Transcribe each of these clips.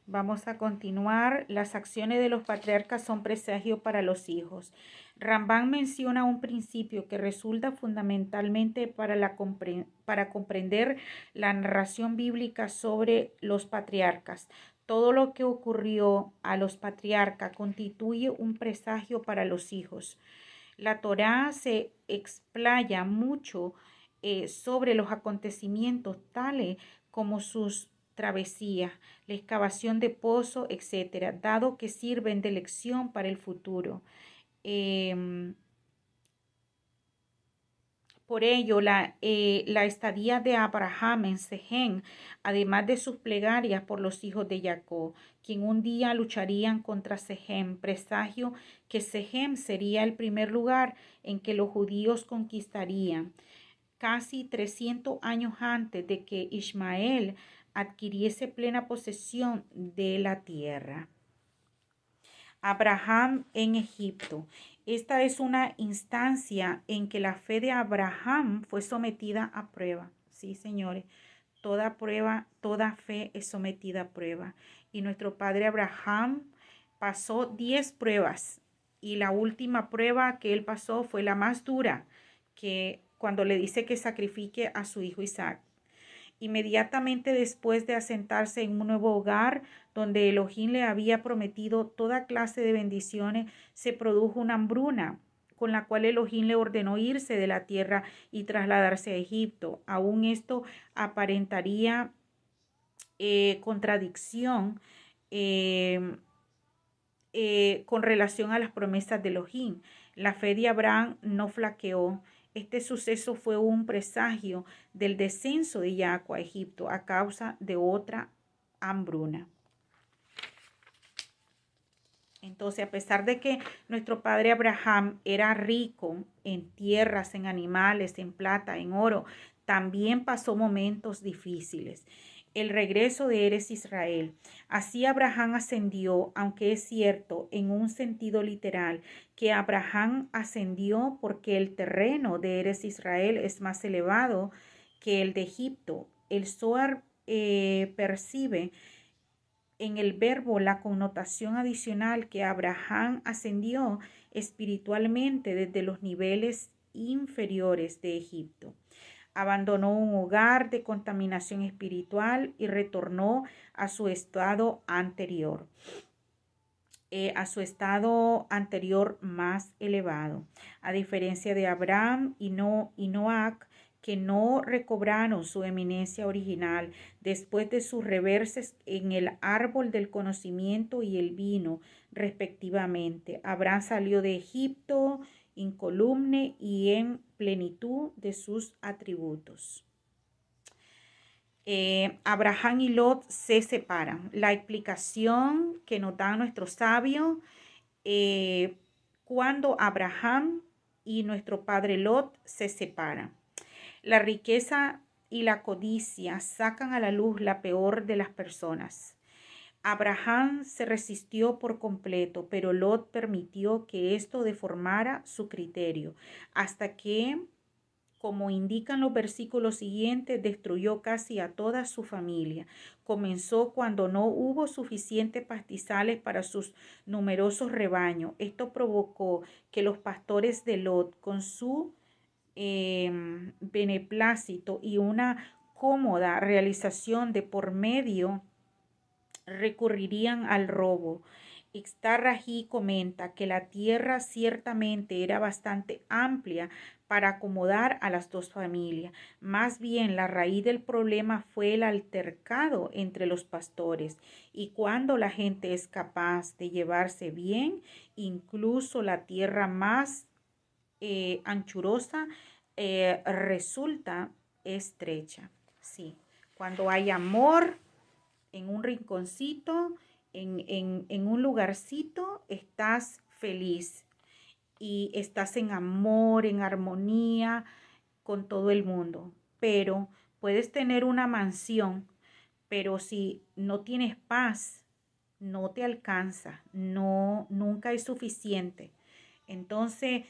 Vamos a continuar. Las acciones de los patriarcas son presagio para los hijos. Rambán menciona un principio que resulta fundamentalmente para comprender la narración bíblica sobre los patriarcas. Todo lo que ocurrió a los patriarcas constituye un presagio para los hijos. La Torá se explaya mucho sobre los acontecimientos tales como sus travesías, la excavación de pozos, etcétera, dado que sirven de lección para el futuro. Eh, por ello, la estadía de Abraham en Sején, además de sus plegarias por los hijos de Jacob, quien un día lucharían contra Sején, presagio que Sején sería el primer lugar en que los judíos conquistarían, casi 300 años antes de que Ismael adquiriese plena posesión de la tierra. Abraham en Egipto. Esta es una instancia en que la fe de Abraham fue sometida a prueba. Sí, señores, toda prueba, toda fe es sometida a prueba. Y nuestro padre Abraham pasó 10 pruebas y la última prueba que él pasó fue la más dura, que cuando le dice que sacrifique a su hijo Isaac. Inmediatamente después de asentarse en un nuevo hogar donde Elohim le había prometido toda clase de bendiciones, se produjo una hambruna con la cual Elohim le ordenó irse de la tierra y trasladarse a Egipto. Aún esto aparentaría contradicción con relación a las promesas de Elohim. La fe de Abraham no flaqueó. Este suceso fue un presagio del descenso de Jacob a Egipto a causa de otra hambruna. Entonces, a pesar de que nuestro padre Abraham era rico en tierras, en animales, en plata, en oro, también pasó momentos difíciles. El regreso de Eres Israel. Así Abraham ascendió, aunque es cierto en un sentido literal que Abraham ascendió porque el terreno de Eres Israel es más elevado que el de Egipto. El Zohar percibe en el verbo la connotación adicional que Abraham ascendió espiritualmente desde los niveles inferiores de Egipto. Abandonó un hogar de contaminación espiritual y retornó a su estado anterior. Más elevado. A diferencia de Abraham y Noac, que no recobraron su eminencia original después de sus reverses en el árbol del conocimiento y el vino, respectivamente. Abraham salió de Egipto incolume y en plenitud de sus atributos. Abraham y Lot se separan. La explicación que nos dan nuestros sabios cuando Abraham y nuestro padre Lot se separan. La riqueza y la codicia sacan a la luz la peor de las personas. Abraham se resistió por completo, pero Lot permitió que esto deformara su criterio, hasta que, como indican los versículos siguientes, destruyó casi a toda su familia. Comenzó cuando no hubo suficientes pastizales para sus numerosos rebaños. Esto provocó que los pastores de Lot, con su beneplácito y una cómoda realización de por medio, recurrirían al robo. Ixtarrají comenta que la tierra ciertamente era bastante amplia para acomodar a las dos familias. Más bien, la raíz del problema fue el altercado entre los pastores. Y cuando la gente es capaz de llevarse bien, incluso la tierra más anchurosa resulta estrecha. Sí, cuando hay amor en un rinconcito, en un lugarcito, estás feliz y estás en amor, en armonía con todo el mundo. Pero puedes tener una mansión, pero si no tienes paz, no te alcanza, no, nunca es suficiente. Entonces,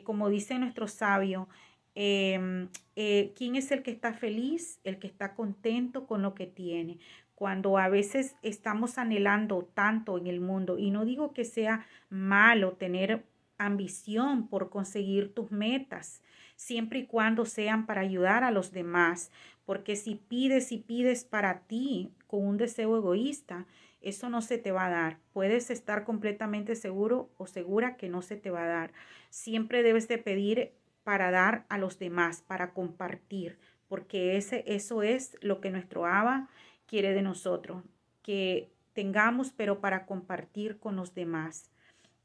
como dice nuestro sabio, ¿quién es el que está feliz? El que está contento con lo que tiene. cuando a veces estamos anhelando tanto en el mundo, y no digo que sea malo tener ambición por conseguir tus metas, siempre y cuando sean para ayudar a los demás, porque si pides y pides para ti con un deseo egoísta, eso no se te va a dar. Puedes estar completamente seguro o segura que no se te va a dar. Siempre debes de pedir para dar a los demás, para compartir, porque eso es lo que nuestro Abba quiere de nosotros, que tengamos, pero para compartir con los demás.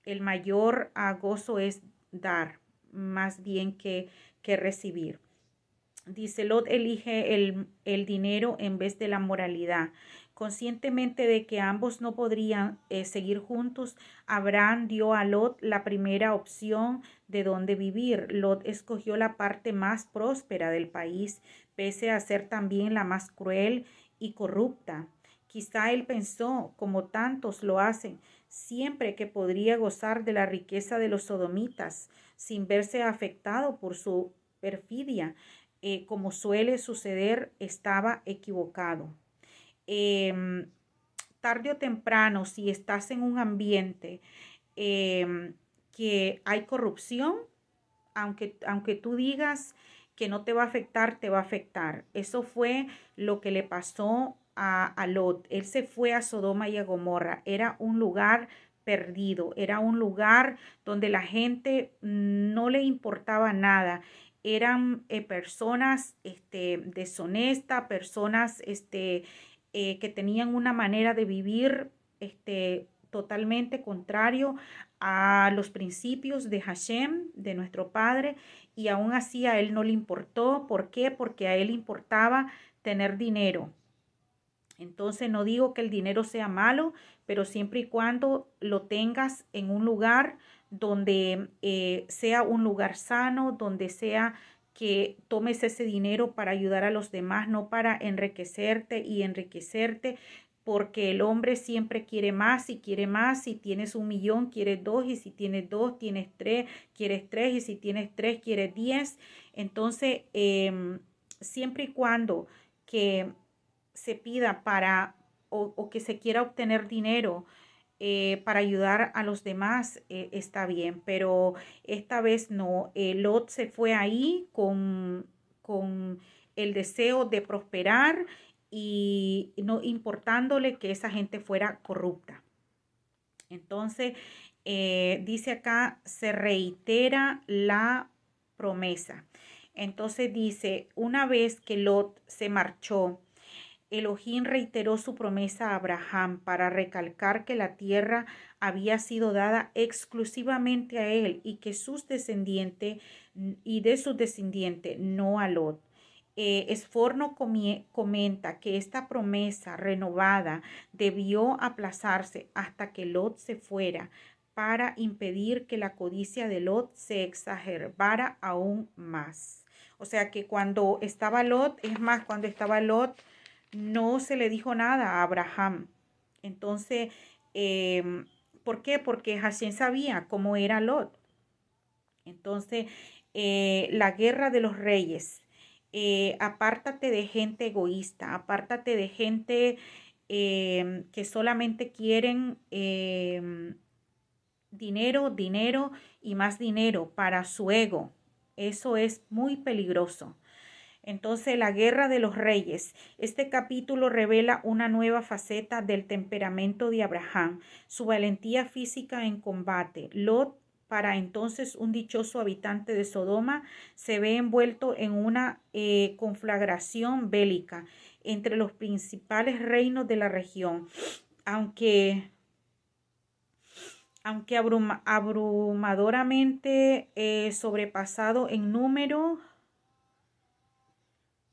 El mayor gozo es dar, más bien que recibir. Dice, Lot elige el dinero en vez de la moralidad. Conscientemente de que ambos no podrían seguir juntos, Abraham dio a Lot la primera opción de dónde vivir. Lot escogió la parte más próspera del país, pese a ser también la más cruel y corrupta. Quizá él pensó, como tantos lo hacen, siempre que podría gozar de la riqueza de los sodomitas, sin verse afectado por su perfidia. Como suele suceder, estaba equivocado. Em, Tarde o temprano, si estás en un ambiente que hay corrupción, aunque tú digas que no te va a afectar, te va a afectar. Eso fue lo que le pasó a Lot. Él se fue a Sodoma y a Gomorra. Era un lugar perdido, era un lugar donde la gente no le importaba nada. Eran personas deshonestas, personas que tenían una manera de vivir totalmente contrario a los principios de Hashem, de nuestro Padre, y aún así a él no le importó. ¿Por qué? Porque a él le importaba tener dinero. Entonces no digo que el dinero sea malo, pero siempre y cuando lo tengas en un lugar donde sea un lugar sano, donde sea que tomes ese dinero para ayudar a los demás, no para enriquecerte y enriquecerte, porque el hombre siempre quiere más y quiere más. Si tienes 1 millón, quieres 2, y si tienes 2, tienes 3, quieres 3, y si tienes 3, quieres 10. Entonces, siempre y cuando que se pida para o que se quiera obtener dinero para ayudar a los demás, está bien, pero esta vez no. Lot se fue ahí con el deseo de prosperar y no importándole que esa gente fuera corrupta. Entonces, dice acá, se reitera la promesa. Entonces dice, una vez que Lot se marchó, Elohim reiteró su promesa a Abraham para recalcar que la tierra había sido dada exclusivamente a él y que sus descendientes y de sus descendientes, no a Lot. Esforno comenta que esta promesa renovada debió aplazarse hasta que Lot se fuera para impedir que la codicia de Lot se exacerbara aún más. O sea que cuando estaba Lot, es más, cuando estaba Lot, no se le dijo nada a Abraham. Entonces, ¿por qué? Porque Hashem sabía cómo era Lot. Entonces, la guerra de los reyes. Apártate de gente egoísta, apártate de gente que solamente quieren dinero, dinero y más dinero para su ego. Eso es muy peligroso. Entonces, la guerra de los reyes. Este capítulo revela una nueva faceta del temperamento de Abraham, su valentía física en combate. Lot, para entonces un dichoso habitante de Sodoma, se ve envuelto en una conflagración bélica entre los principales reinos de la región. Aunque abrumadoramente sobrepasado en número,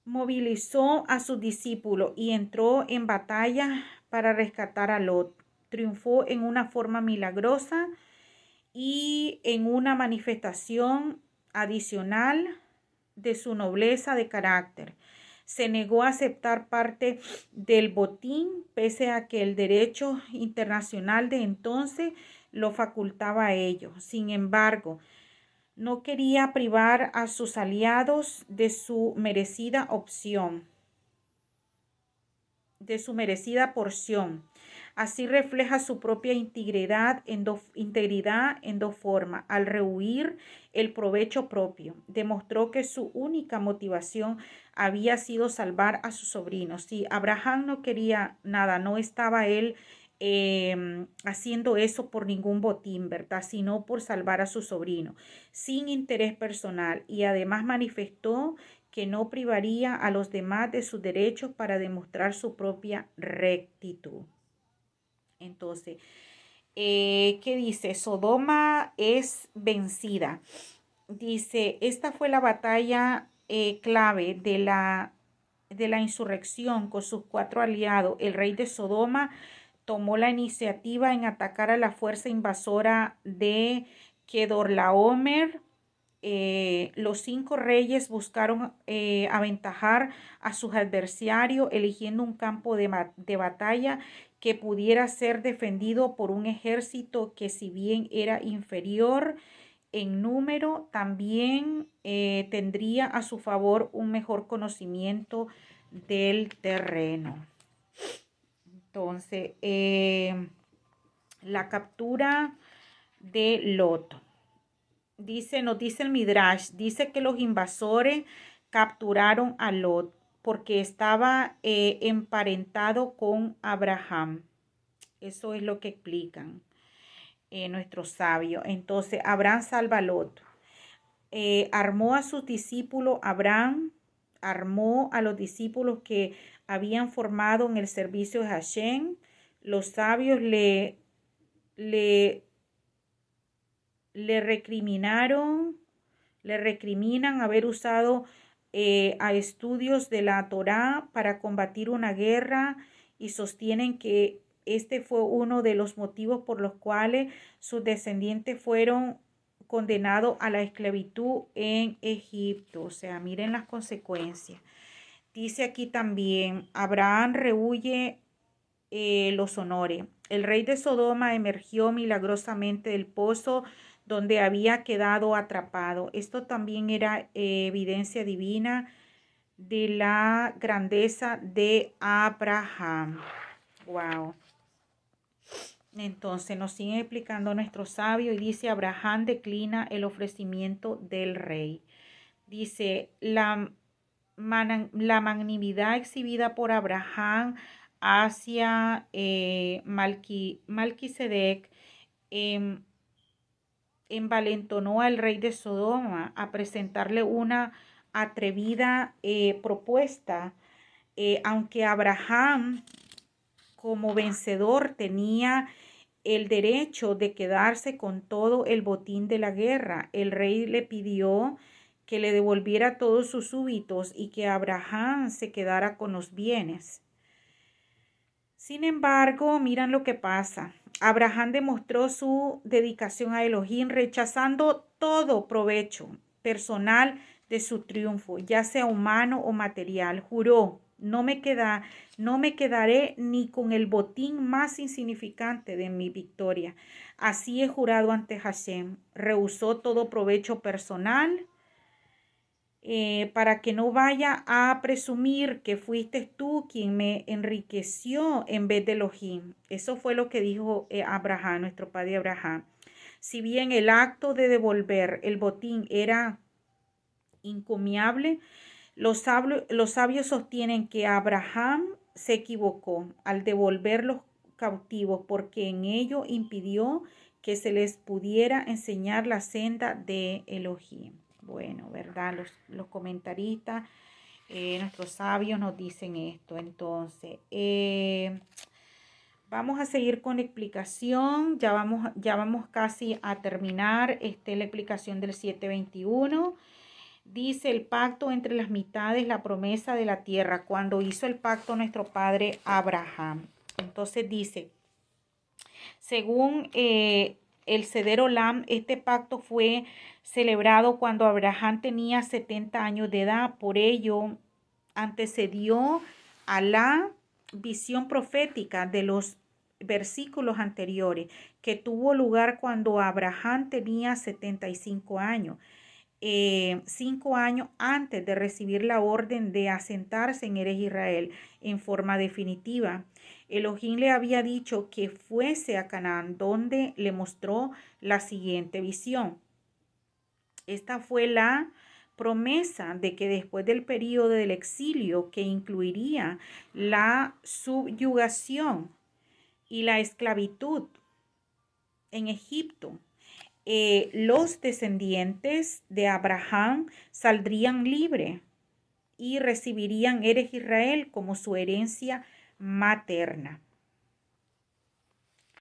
movilizó a sus discípulos y entró en batalla para rescatar a Lot. Triunfó en una forma milagrosa y en una manifestación adicional de su nobleza de carácter. Se negó a aceptar parte del botín, pese a que el derecho internacional de entonces lo facultaba a ello. Sin embargo, no quería privar a sus aliados de su merecida opción. de su merecida porción. Así refleja su propia integridad en dos formas. Al rehuir el provecho propio, demostró que su única motivación había sido salvar a su sobrino. Si Abraham no quería nada, no estaba él haciendo eso por ningún botín, ¿verdad? Sino por salvar a su sobrino, sin interés personal. Y además manifestó que no privaría a los demás de sus derechos para demostrar su propia rectitud. Entonces, ¿qué dice? Sodoma es vencida. Dice, esta fue la batalla clave de la insurrección con sus 4 aliados. El rey de Sodoma tomó la iniciativa en atacar a la fuerza invasora de Kedorlaomer. Los 5 reyes buscaron aventajar a sus adversarios, eligiendo un campo de batalla que pudiera ser defendido por un ejército que, si bien era inferior en número, también tendría a su favor un mejor conocimiento del terreno. Entonces, la captura de Lot. Nos dice el Midrash, dice que los invasores capturaron a Lot porque estaba emparentado con Abraham. Eso es lo que explican nuestros sabios. Entonces, Abraham salva a Lot. Armó a sus discípulos, Abraham armó a los discípulos que habían formado en el servicio de Hashem. Los sabios le recriminan haber usado a estudios de la Torá para combatir una guerra y sostienen que este fue uno de los motivos por los cuales sus descendientes fueron condenados a la esclavitud en Egipto. O sea, miren las consecuencias. Dice aquí también, Abraham rehuye los honores. El rey de Sodoma emergió milagrosamente del pozo donde había quedado atrapado. Esto también era evidencia divina de la grandeza de Abraham. Wow. Entonces nos sigue explicando nuestro sabio y dice, Abraham declina el ofrecimiento del rey. Dice, la magnanimidad exhibida por Abraham hacia Malquisedec envalentonó al rey de Sodoma a presentarle una atrevida propuesta, aunque Abraham como vencedor tenía el derecho de quedarse con todo el botín de la guerra. El rey le pidió que le devolviera todos sus súbditos y que Abraham se quedara con los bienes. Sin embargo, miran lo que pasa. Abraham demostró su dedicación a Elohim, rechazando todo provecho personal de su triunfo, ya sea humano o material. Juró, no me quedaré ni con el botín más insignificante de mi victoria. Así he jurado ante Hashem. Rehusó todo provecho personal, para que no vaya a presumir que fuiste tú quien me enriqueció en vez de Elohim. Eso fue lo que dijo Abraham, nuestro padre Abraham. Si bien el acto de devolver el botín era encomiable, los sabios sostienen que Abraham se equivocó al devolver los cautivos porque en ello impidió que se les pudiera enseñar la senda de Elohim. Bueno, ¿verdad? Los comentaristas, nuestros sabios nos dicen esto. Entonces, vamos a seguir con la explicación. Ya vamos casi a terminar la explicación del 721. Dice el pacto entre las mitades, la promesa de la tierra, cuando hizo el pacto nuestro padre Abraham. Entonces dice, según el Seder Olam, este pacto fue celebrado cuando Abraham tenía 70 años de edad. Por ello, antecedió a la visión profética de los versículos anteriores, que tuvo lugar cuando Abraham tenía 75 años. 5 años antes de recibir la orden de asentarse en Eres Israel en forma definitiva. Elohim le había dicho que fuese a Canaán, donde le mostró la siguiente visión. Esta fue la promesa de que después del periodo del exilio, que incluiría la subyugación y la esclavitud en Egipto, los descendientes de Abraham saldrían libres y recibirían Eres Israel como su herencia materna.